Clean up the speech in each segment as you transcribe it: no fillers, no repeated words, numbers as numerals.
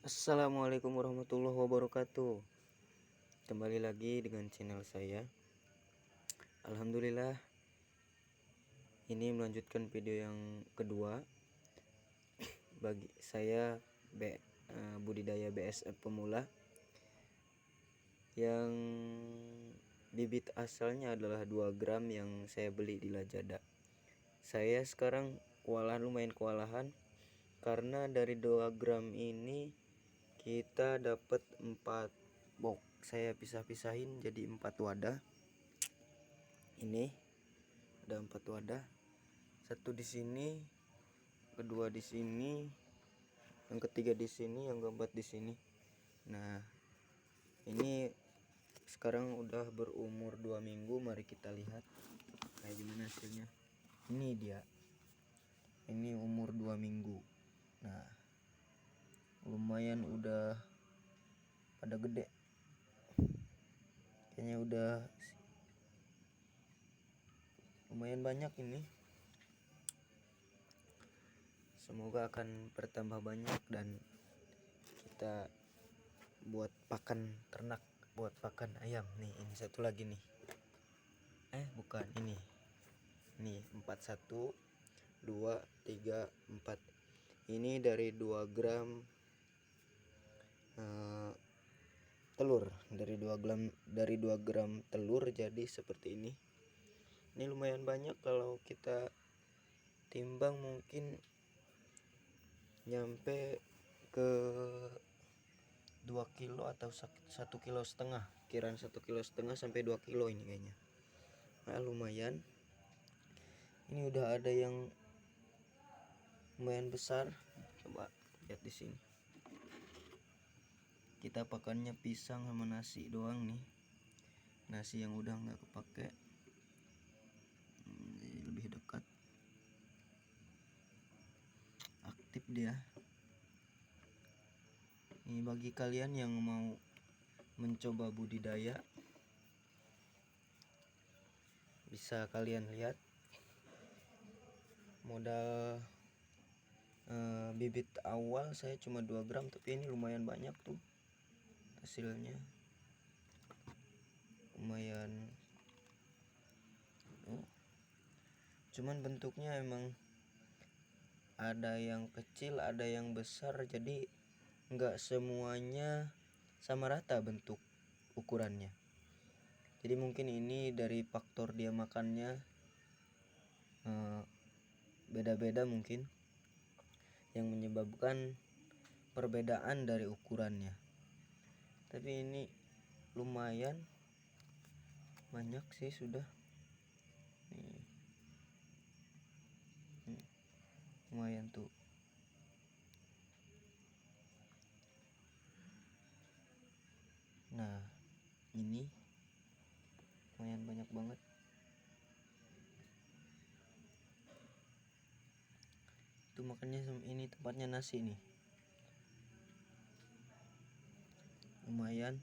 Assalamualaikum warahmatullahi wabarakatuh. Kembali lagi dengan channel saya. Alhamdulillah, ini melanjutkan video yang kedua bagi saya budidaya BSF pemula yang bibit asalnya adalah 2 gram yang saya beli di Lazada. Saya sekarang lumayan kewalahan karena dari 2 gram ini kita dapat 4 box. Saya pisah-pisahin jadi 4 wadah. Ini ada 4 wadah. Satu di sini, kedua di sini, yang ketiga di sini, yang keempat di sini. Nah, ini sekarang udah berumur 2 minggu. Mari kita lihat kayak gimana hasilnya. Ini dia. Ini umur 2 minggu. Nah, lumayan udah pada gede. Kayaknya udah lumayan banyak ini. Semoga akan bertambah banyak dan kita buat pakan ternak, buat pakan ayam. Nih, ini satu lagi nih. Bukan ini. Nih, 4, 1 2 3 4. Ini dari 2 gram telur, dari 2 gram telur jadi seperti ini. Ini lumayan banyak, kalau kita timbang mungkin nyampe ke 2 kilo atau 1,5 kilo, kiraan 1,5 kilo sampai 2 kilo ini kayaknya. Nah, lumayan. Ini udah ada yang lumayan besar. Coba lihat di sini. Kita pakannya pisang sama nasi doang nih. Nasi yang udah nggak kepake. Lebih dekat. Aktif dia. Ini bagi kalian yang mau mencoba budidaya, bisa kalian lihat. Modal bibit awal saya cuma 2 gram, tapi ini lumayan banyak tuh hasilnya. Lumayan. Cuman bentuknya emang ada yang kecil, ada yang besar, jadi nggak semuanya sama rata bentuk ukurannya. Jadi mungkin ini dari faktor dia makannya beda-beda mungkin, yang menyebabkan perbedaan dari ukurannya. Tapi ini lumayan banyak sih sudah. Nih. Lumayan tuh. Nah, ini lumayan banyak banget. Itu makanya ini tempatnya nasi nih. Lumayan.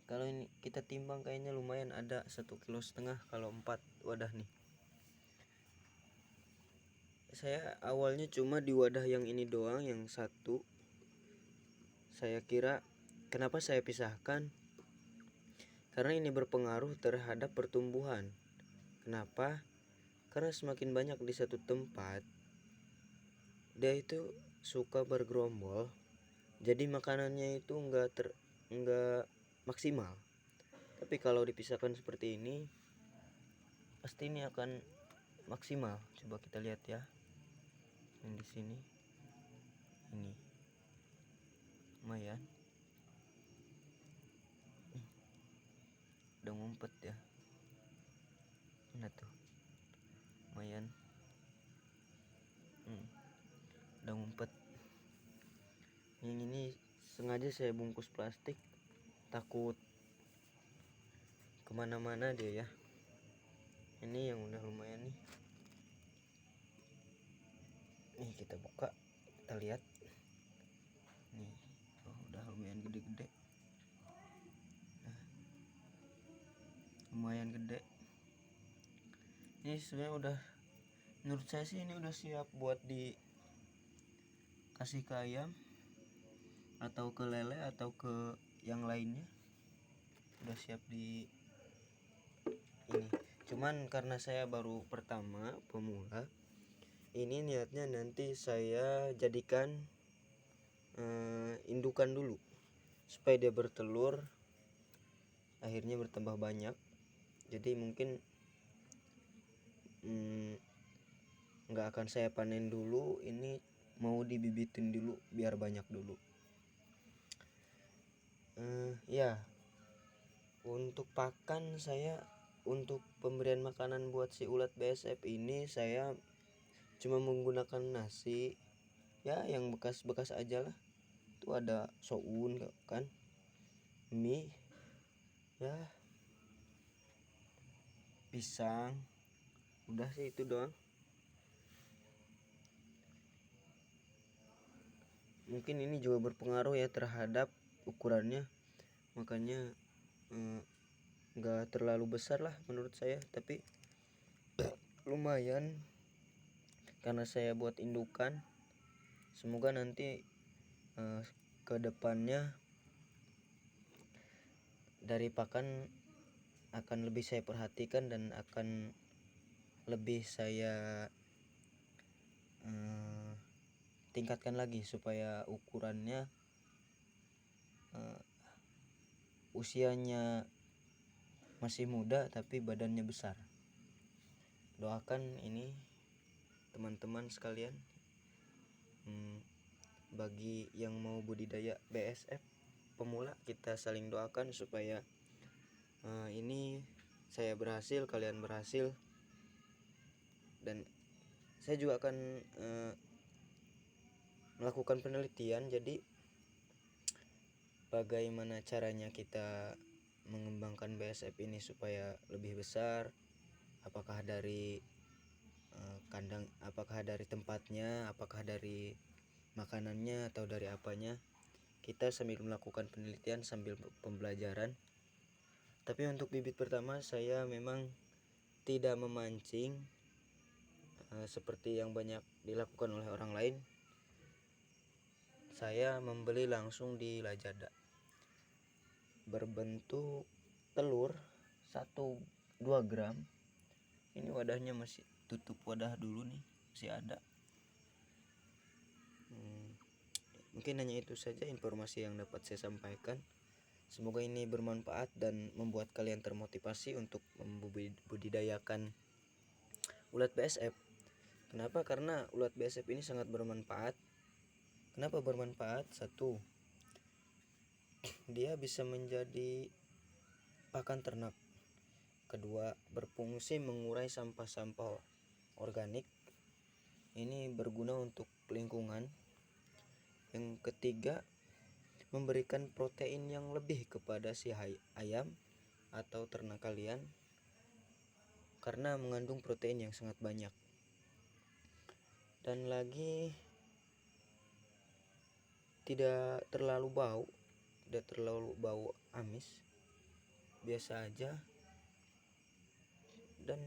Kalau ini kita timbang kayaknya lumayan, ada 1,5 kilo kalau 4 wadah nih. Saya awalnya cuma di wadah yang ini doang, yang satu. Saya kira, kenapa saya pisahkan? Karena ini berpengaruh terhadap pertumbuhan. Kenapa? Karena semakin banyak di satu tempat, dia itu suka bergerombol. Jadi makanannya itu enggak maksimal. Tapi kalau dipisahkan seperti ini, pasti ini akan maksimal. Coba kita lihat ya. Yang di sini. Ini. Lumayan. Udah ngumpet ya. Mana tuh? Lumayan. Udah ngumpet. Yang ini sengaja saya bungkus plastik, takut kemana-mana dia ya. Ini yang udah lumayan nih. Nih kita buka, kita lihat. Nih, udah lumayan gede-gede. Nah, lumayan gede. Ini sebenarnya udah, menurut saya sih ini udah siap buat dikasih kasih ke ayam atau ke lele atau ke yang lainnya, udah siap di ini. Cuman karena saya baru pertama pemula, ini niatnya nanti saya jadikan indukan dulu supaya dia bertelur, akhirnya bertambah banyak. Jadi mungkin nggak akan saya panen dulu, ini mau dibibitin dulu biar banyak dulu. Ya, untuk pakan saya, untuk pemberian makanan buat si ulat BSF ini saya cuma menggunakan nasi ya yang bekas-bekas aja lah. Itu ada soun kan, mie ya, pisang, udah sih itu doang. Mungkin ini juga berpengaruh ya terhadap ukurannya, makanya nggak terlalu besar lah menurut saya, tapi lumayan karena saya buat indukan. Semoga nanti ke depannya dari pakan akan lebih saya perhatikan dan akan lebih saya tingkatkan lagi supaya ukurannya usianya masih muda tapi badannya besar. Doakan ini teman-teman sekalian, bagi yang mau budidaya BSF pemula, kita saling doakan supaya ini saya berhasil, kalian berhasil, dan saya juga akan melakukan penelitian. Jadi bagaimana caranya kita mengembangkan BSF ini supaya lebih besar, apakah dari kandang, apakah dari tempatnya, apakah dari makanannya, atau dari apanya. Kita sambil melakukan penelitian, sambil pembelajaran. Tapi untuk bibit pertama saya memang tidak memancing seperti yang banyak dilakukan oleh orang lain. Saya membeli langsung di Lazada, berbentuk telur 1-2 gram. Ini wadahnya masih tutup wadah dulu nih, masih ada. Mungkin hanya itu saja informasi yang dapat saya sampaikan. Semoga ini bermanfaat dan membuat kalian termotivasi untuk membudidayakan ulat BSF. Kenapa? Karena ulat BSF ini sangat bermanfaat. Kenapa bermanfaat? 1, dia bisa menjadi pakan ternak. 2, berfungsi mengurai sampah-sampah organik. Ini berguna untuk lingkungan. Yang 3, memberikan protein yang lebih kepada si ayam atau ternak kalian karena mengandung protein yang sangat banyak. Dan lagi tidak terlalu bau amis, biasa aja. Dan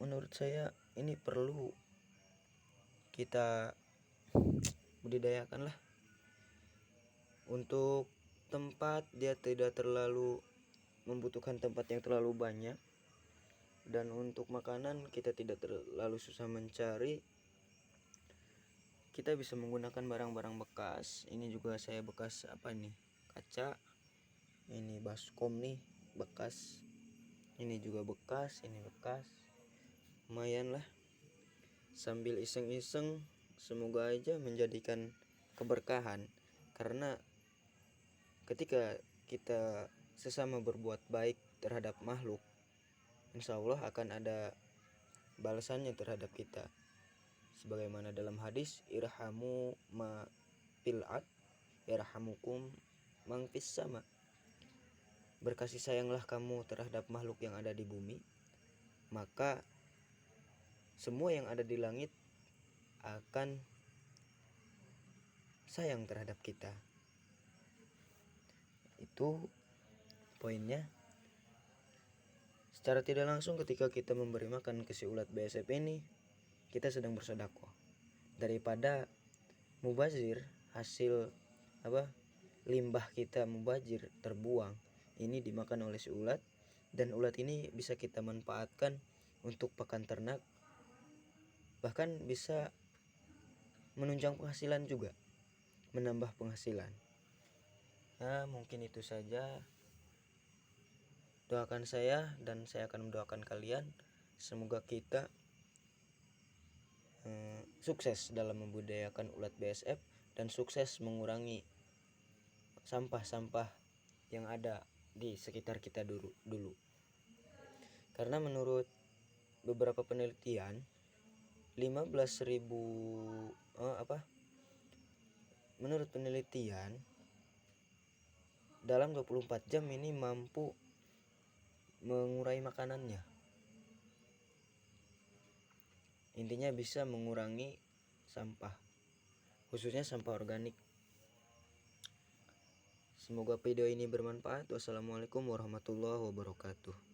menurut saya ini perlu kita budidayakan lah. Untuk tempat, dia tidak terlalu membutuhkan tempat yang terlalu banyak, dan untuk makanan kita tidak terlalu susah mencari. Kita bisa menggunakan barang-barang bekas. Ini juga saya bekas kaca. Ini baskom nih bekas. Ini juga bekas, ini bekas. Lumayan lah. Sambil iseng-iseng, semoga aja menjadikan keberkahan. Karena ketika kita sesama berbuat baik terhadap makhluk, insya Allah akan ada balasannya terhadap kita. Sebagaimana dalam hadis, irhamu ma fil ard yarhamukum man fis sama. Berkasih sayanglah kamu terhadap makhluk yang ada di bumi, maka semua yang ada di langit akan sayang terhadap kita. Itu poinnya. Secara tidak langsung ketika kita memberi makan ke si ulat BSF ini, kita sedang bersedekah. Daripada mubazir, hasil limbah kita mubazir terbuang, ini dimakan oleh si ulat, dan ulat ini bisa kita manfaatkan untuk pakan ternak, bahkan bisa menunjang penghasilan juga, menambah penghasilan. Nah, mungkin itu saja. Doakan saya dan saya akan mendoakan kalian, semoga kita sukses dalam membudidayakan ulat BSF dan sukses mengurangi sampah-sampah yang ada di sekitar kita dulu. Karena menurut beberapa penelitian, 15.000 menurut penelitian dalam 24 jam ini mampu mengurai makanannya. Intinya bisa mengurangi sampah, khususnya sampah organik. Semoga video ini bermanfaat. Wassalamualaikum warahmatullahi wabarakatuh.